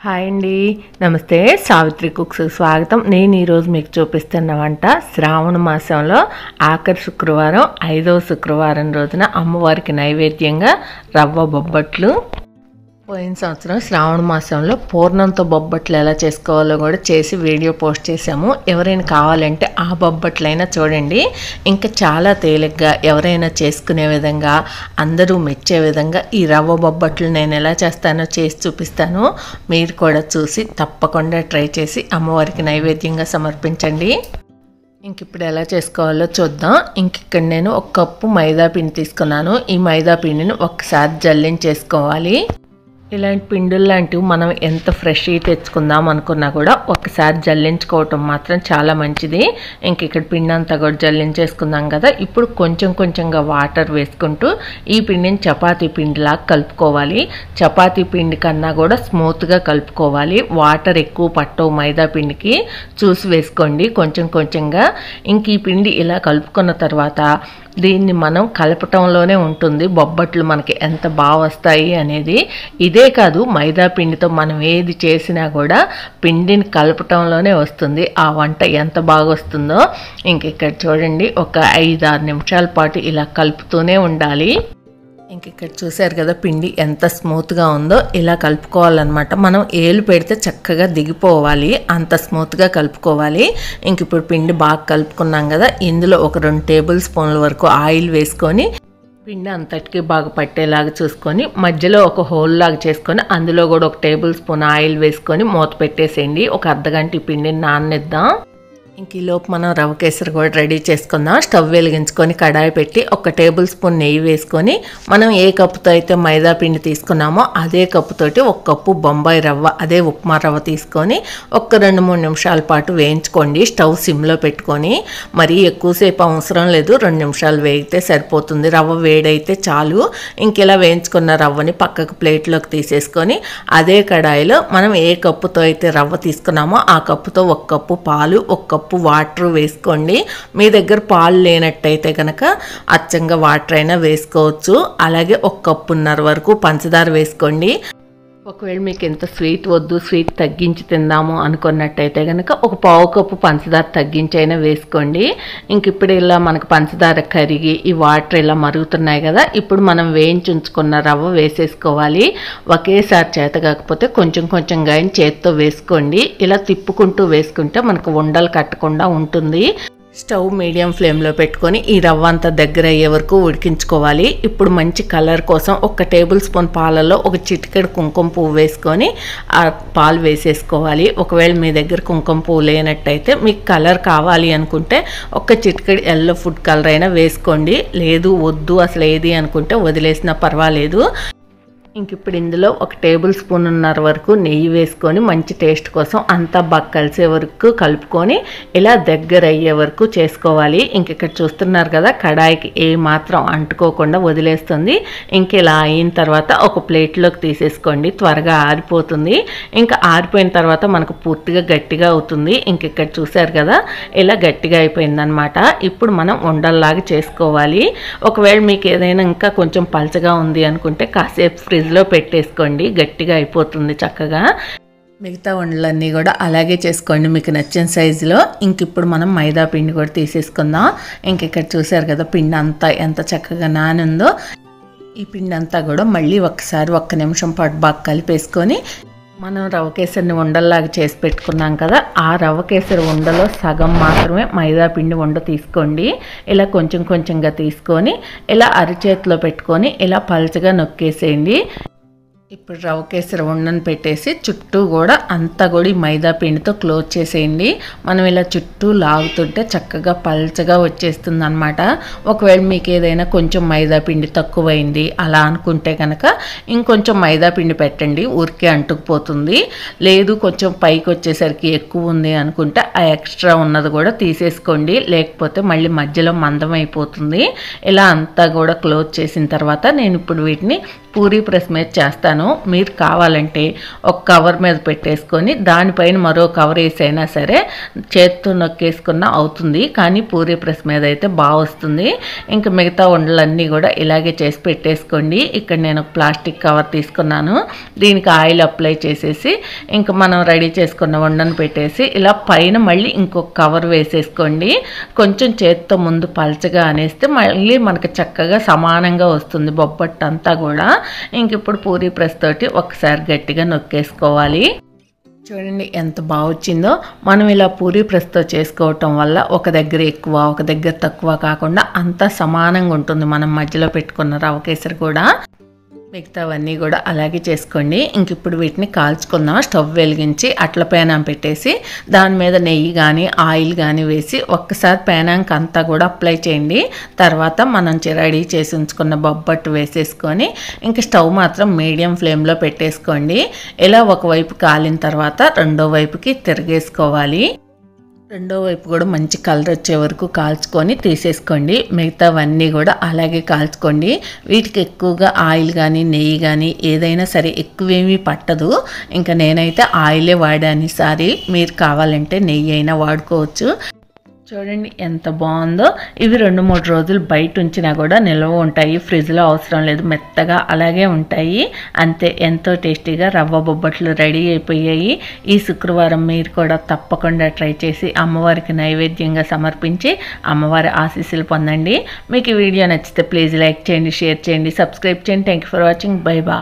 Hi అండి, నమస్తే. Savitri cooks స్వాగతం. నేను ఈరోజు మీకు చూపిస్తున్న వంట శ్రావణ మాసంలో ఆఖరి శుక్రవారం 5వ శుక్రవారం రోజున అమ్మవారికి నైవేద్యంగా రవ్వ బొబ్బట్లు. పోయిన సంవత్సరం శ్రావణ మాసంలో పూర్ణంతో బొబ్బట్లు ఎలా చేసుకోవాలో కూడా చేసి వీడియో పోస్ట్ చేసాము. ఎవరైనా కావాలంటే ఆ బొబ్బట్లైనా చూడండి. ఇంకా చాలా తేలిగ్గా ఎవరైనా చేసుకునే విధంగా, అందరూ మెచ్చే విధంగా ఈ రవ్వ బొబ్బట్లు నేను ఎలా చేస్తానో చేసి చూపిస్తాను. మీరు కూడా చూసి తప్పకుండా ట్రై చేసి అమ్మవారికి నైవేద్యంగా సమర్పించండి. ఇంక ఇప్పుడు ఎలా చేసుకోవాలో చూద్దాం. ఇక్కడ నేను 1 కప్పు మైదా పిండి తీసుకున్నాను. ఈ మైదా పిండిని ఒక్కసారి జల్లించేసుకోవాలి. ఇలాంటి పిండులు లాంటివి మనం ఎంత ఫ్రెష్గా తెచ్చుకుందాం అనుకున్నా కూడా ఒకసారి జల్లించుకోవటం మాత్రం చాలా మంచిది. ఇక్కడ పిండి అంతా కూడా జల్లించేసుకుందాం కదా. ఇప్పుడు కొంచెంగా వాటర్ వేసుకుంటూ ఈ పిండిని చపాతీ పిండిలాగా కలుపుకోవాలి. చపాతీ పిండి కన్నా కూడా స్మూత్గా కలుపుకోవాలి. వాటర్ ఎక్కువ పట్టవు మైదా పిండికి, చూసి వేసుకోండి కొంచెంగా. ఈ పిండి ఇలా కలుపుకున్న తర్వాత దీన్ని మనం కలపటంలోనే ఉంటుంది బొబ్బట్లు మనకి ఎంత బాగా వస్తాయి అనేది. ఇదే కాదు, మైదా పిండితో మనం ఏది చేసినా కూడా పిండిని కలపటంలోనే వస్తుంది. ఆ వంట ఎంత బాగా వస్తుందో. ఇక్కడ చూడండి, ఒక 5-6 నిమిషాల పాటు ఇలా కలుపుతూనే ఉండాలి. ఇక్కడ చూసారు కదా పిండి ఎంత స్మూత్గా ఉందో. ఇలా కలుపుకోవాలన్నమాట. మనం ఏలు పెడితే చక్కగా దిగిపోవాలి, అంత స్మూత్గా కలుపుకోవాలి. ఇప్పుడు పిండి బాగా కలుపుకున్నాం కదా. ఇందులో ఒక 2 టేబుల్ స్పూన్ల వరకు ఆయిల్ వేసుకొని పిండి అంతటికి బాగా పట్టేలాగా చూసుకొని మధ్యలో ఒక హోల్ లాగా చేసుకొని అందులో కూడా 1 టేబుల్ స్పూన్ ఆయిల్ వేసుకొని మూత పెట్టేసేయండి. ఒక అర్ధగంట ఈ పిండిని నాననిద్దాం. ఈలోపు మనం రవ్వ కేసరి కూడా రెడీ చేసుకుందాం. స్టవ్ వెలిగించుకొని కడాయి పెట్టి 1 టేబుల్ స్పూన్ నెయ్యి వేసుకొని మనం ఏ కప్పుతో అయితే మైదా పిండి తీసుకున్నామో అదే కప్పుతోటి 1 కప్పు బొంబాయి రవ్వ, అదే ఉప్మా రవ్వ తీసుకొని ఒక 2-3 నిమిషాల పాటు వేయించుకోండి. స్టవ్ సిమ్లో పెట్టుకొని. మరీ ఎక్కువసేపు అవసరం లేదు, 2 నిమిషాలు వేగితే సరిపోతుంది. రవ్వ వేడైతే చాలు. ఇలా వేయించుకున్న రవ్వని పక్కకు ప్లేట్లోకి తీసేసుకొని అదే కడాయిలో మనం ఏ కప్పుతో అయితే రవ్వ తీసుకున్నామో ఆ కప్పుతో 1 కప్పు పాలు, 1 కప్పు వాటర్ వేసుకోండి. మీ దగ్గర పాలు లేనట్టయితే కనుక అచ్చంగా వాటర్ అయినా వేసుకోవచ్చు. అలాగే 1 కప్పున్నర వరకు పంచదార వేసుకోండి. ఒకవేళ మీకు ఎంత స్వీట్ వద్దు, స్వీట్ తగ్గించి తిందాము అనుకున్నట్టయితే కనుక 1 పావు కప్పు పంచదార తగ్గించైనా వేసుకోండి. ఇప్పుడు ఇలా మనకు పంచదార కరిగి ఈ వాటర్ ఇలా మరుగుతున్నాయి కదా. ఇప్పుడు మనం వేయించి ఉంచుకున్న రవ్వ వేసేసుకోవాలి. ఒకేసారి చేత కాకపోతే కొంచెంగా చేతితో వేసుకోండి. ఇలా తిప్పుకుంటూ వేసుకుంటే మనకు ఉండలు కట్టకుండా ఉంటుంది. స్టవ్ మీడియం ఫ్లేమ్లో పెట్టుకొని ఈ రవ్వ అంతా దగ్గర అయ్యే వరకు ఉడికించుకోవాలి. ఇప్పుడు మంచి కలర్ కోసం 1 టేబుల్ స్పూన్ పాలలో 1 చిటికెడు కుంకుమ పువ్వు వేసుకొని ఆ పాలు వేసేసుకోవాలి. ఒకవేళ మీ దగ్గర కుంకుమ పువ్వు లేనట్టయితే మీకు కలర్ కావాలి అనుకుంటే 1 చిటికెడు ఎల్లో ఫుడ్ కలర్ అయినా వేసుకోండి. లేదు వద్దు అసలు ఏది అనుకుంటే వదిలేసినా పర్వాలేదు. ఇప్పుడు ఇందులో 1 టేబుల్ స్పూన్నర వరకు నెయ్యి వేసుకొని మంచి టేస్ట్ కోసం అంతా బాగా కలిసే వరకు కలుపుకొని ఇలా దగ్గర అయ్యే వరకు చేసుకోవాలి. ఇక్కడ చూస్తున్నారు కదా, కడాయికి ఏ మాత్రం అంటుకోకుండా వదిలేస్తుంది. ఇలా అయిన తర్వాత ఒక ప్లేట్లోకి తీసేసుకోండి. త్వరగా ఆరిపోతుంది. ఆరిపోయిన తర్వాత మనకు పూర్తిగా గట్టిగా అవుతుంది. ఇక్కడ చూసారు కదా, ఇలా గట్టిగా అయిపోయిందనమాట. ఇప్పుడు మనం ఉండల్లాగా చేసుకోవాలి. ఒకవేళ మీకు ఏదైనా ఇంకా కొంచెం పలచగా ఉంది అనుకుంటే కాసేపు ఫ్రిడ్జ్లో పెట్టేసుకోండి, గట్టిగా అయిపోతుంది చక్కగా. మిగతా వంటలన్నీ కూడా అలాగే చేసుకోండి మీకు నచ్చిన సైజులో. ఇప్పుడు మనం మైదా పిండి కూడా తీసేసుకుందాం. ఇక్కడ చూసారు కదా పిండి అంతా ఎంత చక్కగా నానుందో. ఈ పిండి అంతా కూడా మళ్ళీ ఒకసారి 1 నిమిషం పాటు బాగా కలిపేసుకొని మనం రవ్వ కేసరిని ఉండల్లాగా చేసి పెట్టుకున్నాం కదా, ఆ రవ్వ కేసరి ఉండలో సగం మాత్రమే మైదా పిండి ఉండ తీసుకోండి. ఇలా కొంచెంగా తీసుకొని ఇలా అరిచేతిలో పెట్టుకొని ఇలా పల్చగా నొక్కేసేయండి. ఇప్పుడు రవ్వ కేసరి ఉండను పెట్టేసి చుట్టూ కూడా అంతా కూడా ఈ మైదా పిండితో క్లోజ్ చేసేయండి. మనం ఇలా చుట్టూ లాగుతుంటే చక్కగా పల్చగా వచ్చేస్తుంది అనమాట. ఒకవేళ మీకు ఏదైనా కొంచెం మైదా పిండి తక్కువైంది అలా అనుకుంటే కనుక ఇంకొంచెం మైదా పిండి పెట్టండి, ఊరికే అంటుకుపోతుంది. లేదు కొంచెం పైకి వచ్చేసరికి ఎక్కువ ఉంది అనుకుంటే ఆ ఎక్స్ట్రా ఉన్నది కూడా తీసేసుకోండి, లేకపోతే మళ్ళీ మధ్యలో మందం అయిపోతుంది. ఇలా అంతా కూడా క్లోజ్ చేసిన తర్వాత నేను ఇప్పుడు వీటిని పూరీ ప్రెస్ మీద చేస్తాను. వేసుకున్నాను. మీరు కావాలంటే ఒక కవర్ మీద పెట్టేసుకొని దానిపైన మరో కవర్ వేసైనా సరే చేత్తో నొక్కేసుకున్నా అవుతుంది. కానీ పూరీ ప్రెస్ మీద అయితే బాగా వస్తుంది. ఇంకా మిగతా ఉండలన్నీ కూడా ఇలాగే చేసి పెట్టేసుకోండి. ఇక్కడ నేను ఒక ప్లాస్టిక్ కవర్ తీసుకున్నాను. దీనికి ఆయిల్ అప్లై చేసేసి ఇంకా మనం రెడీ చేసుకున్న ఉండను పెట్టేసి ఇలా పైన మళ్ళీ ఇంకొక కవర్ వేసేసుకోండి. కొంచెం చేత్తో ముందు పల్చగా అనేస్తే మళ్ళీ మనకి చక్కగా సమానంగా వస్తుంది బొబ్బట్టు అంతా కూడా. ఇంక ఇప్పుడు పూరీ ప్రెస్ తోటి ఒకసారి గట్టిగా నొక్కేసుకోవాలి. చూడండి ఎంత బాగా వచ్చిందో. మనం ఇలా పూరీ ప్రెస్తో చేసుకోవటం వల్ల ఒక దగ్గర ఎక్కువ ఒక దగ్గర తక్కువ కాకుండా అంతా సమానంగా ఉంటుంది. మనం మధ్యలో పెట్టుకున్న రవ్వ కేసరి కూడా మిగతావన్నీ కూడా అలాగే చేసుకోండి. ఇంక ఇప్పుడు వీటిని కాల్చుకుందాం. స్టవ్ వెలిగించి అట్ల పేనం పెట్టేసి దాని మీద నెయ్యి కానీ ఆయిల్ కానీ వేసి ఒక్కసారి పేనానికి అంతా కూడా అప్లై చేయండి. తర్వాత మనం రెడీ చేసి ఉంచుకున్న బొబ్బట్టు వేసేసుకొని ఇంక స్టవ్ మాత్రం మీడియం ఫ్లేమ్లో పెట్టేసుకోండి. ఇలా ఒకవైపు కాలిన తర్వాత రెండో వైపుకి తిరిగేసుకోవాలి. రెండో వైపు కూడా మంచి కలర్ వచ్చే వరకు కాల్చుకొని తీసేసుకోండి. మిగతావన్నీ కూడా అలాగే కాల్చుకోండి. వీటికి ఎక్కువగా ఆయిల్ కానీ నెయ్యి కానీ ఏదైనా సరే ఎక్కువేమీ పట్టదు. ఇంకా నేనైతే ఆయిలే వాడాను ఈసారి. మీరు కావాలంటే నెయ్యి అయినా వాడుకోవచ్చు. చూడండి ఎంత బాగుందో. ఇవి 2-3 రోజులు బయట ఉంచినా కూడా నిల్వ ఉంటాయి. ఫ్రిడ్జ్లో అవసరం లేదు, మెత్తగా అలాగే ఉంటాయి. అంతే, ఎంతో టేస్టీగా రవ్వ బొబ్బట్లు రెడీ అయిపోయాయి. ఈ శుక్రవారం మీరు కూడా తప్పకుండా ట్రై చేసి అమ్మవారికి నైవేద్యంగా సమర్పించి అమ్మవారి ఆశీస్సులు పొందండి. మీకు ఈ వీడియో నచ్చితే ప్లీజ్ లైక్ చేయండి, షేర్ చేయండి, సబ్స్క్రైబ్ చేయండి. Thank you for watching. By by.